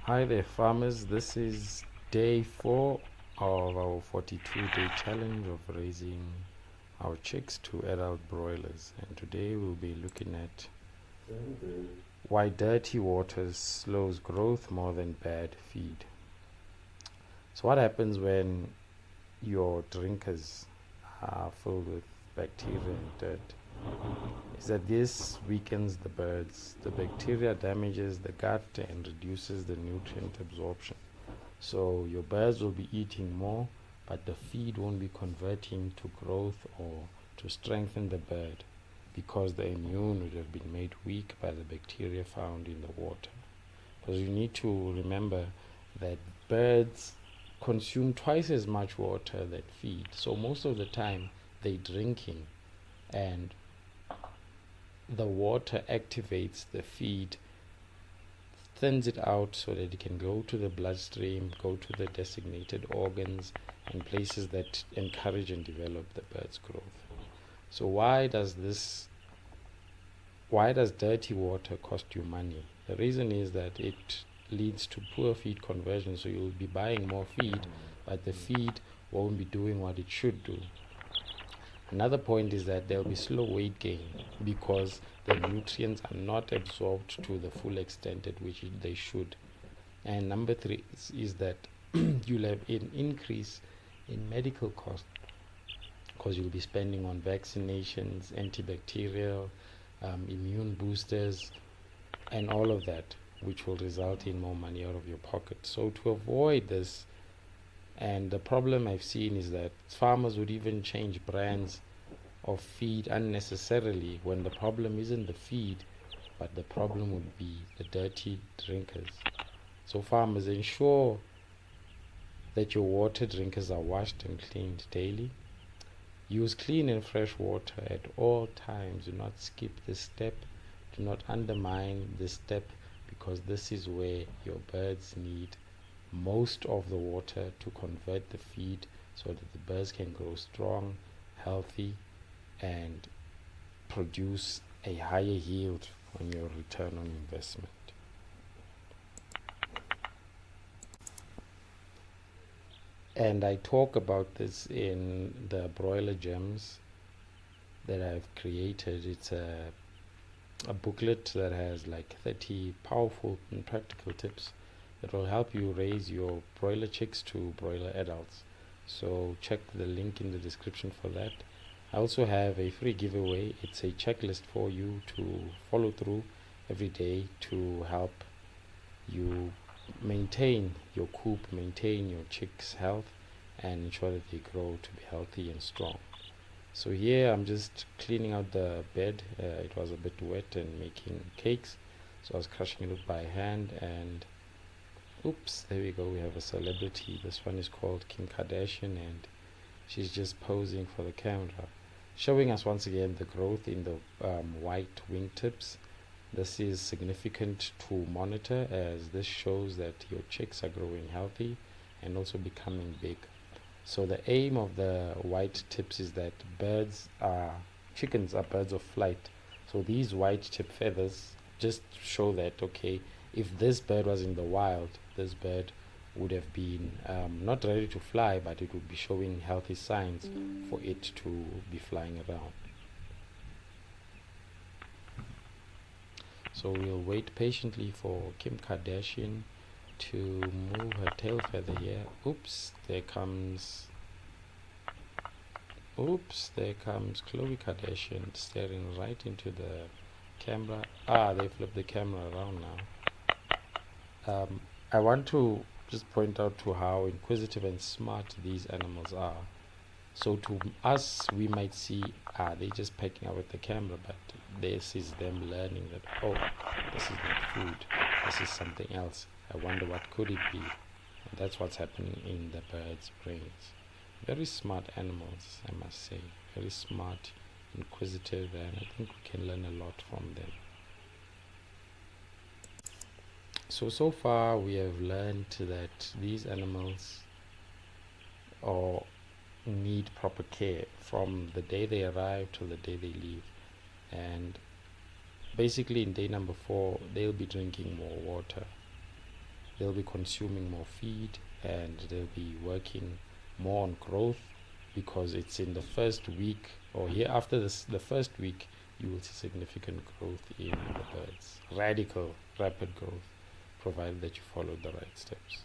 Hi there, farmers. This is day 4 of our 42-day challenge of raising our chicks to adult broilers. And today we'll be looking at why dirty water slows growth more than bad feed. So what happens when your drinkers are filled with bacteria and dirt is that this weakens the birds. The bacteria damages the gut and reduces the nutrient absorption. So your birds will be eating more, but the feed won't be converting to growth or to strengthen the bird because the immune would have been made weak by the bacteria found in the water. Because you need to remember that birds consume twice as much water that feed. So most of the time they're drinking, and the water activates the feed, thins it out so that it can go to the bloodstream, go to the designated organs and places that encourage and develop the bird's growth. So why does dirty water cost you money? The reason is that it leads to poor feed conversion, so you'll be buying more feed, but the feed won't be doing what it should do. Another point is that there'll be slow weight gain because the nutrients are not absorbed to the full extent at which they should. And number 3 is that you'll have an increase in medical costs because you'll be spending on vaccinations, antibacterial, immune boosters, and all of that, which will result in more money out of your pocket. So to avoid this, and the problem I've seen is that farmers would even change brands of feed unnecessarily when the problem isn't the feed, but the problem would be the dirty drinkers. So farmers, ensure that your water drinkers are washed and cleaned daily. Use clean and fresh water at all times. Do not skip this step. Do not undermine this step, because this is where your birds need most of the water to convert the feed so that the birds can grow strong, healthy, and produce a higher yield on your return on investment. And I talk about this in the Broiler Gems that I've created. It's a booklet that has like 30 powerful and practical tips that will help you raise your broiler chicks to broiler adults. So check the link in the description for that. I also have a free giveaway. It's a checklist for you to follow through every day to help you maintain your coop, maintain your chicks' health, and ensure that they grow to be healthy and strong. So here I'm just cleaning out the bed. It was a bit wet and making cakes, so I was crushing it by hand, and oops, there we go, we have a celebrity. This one is called Kim Kardashian, and she's just posing for the camera, showing us once again the growth in the white wingtips. This is significant to monitor, as this shows that your chicks are growing healthy and also becoming big. So the aim of the white tips is that chickens are birds of flight. So these white tip feathers just show that, okay, if this bird was in the wild, this bird would have been not ready to fly, but it would be showing healthy signs for it to be flying around. So we'll wait patiently for Kim Kardashian to move her tail feather here. Oops, there comes Khloe Kardashian staring right into the camera. They flipped the camera around now. I want to just point out to how inquisitive and smart these animals are. So to us, we might see, they just pecking up at the camera, but this is them learning that, oh, this is not food, this is something else. I wonder what could it be? And that's what's happening in the birds' brains. Very smart animals, I must say. Very smart, inquisitive, and I think we can learn a lot from them. So far we have learned that these animals need proper care from the day they arrive till the day they leave. And basically in day number 4, they'll be drinking more water. they'll be consuming more feed and they'll be working more on growth, because it's in the first week or here after the first week you will see significant growth in the birds, radical rapid growth, provided that you follow the right steps.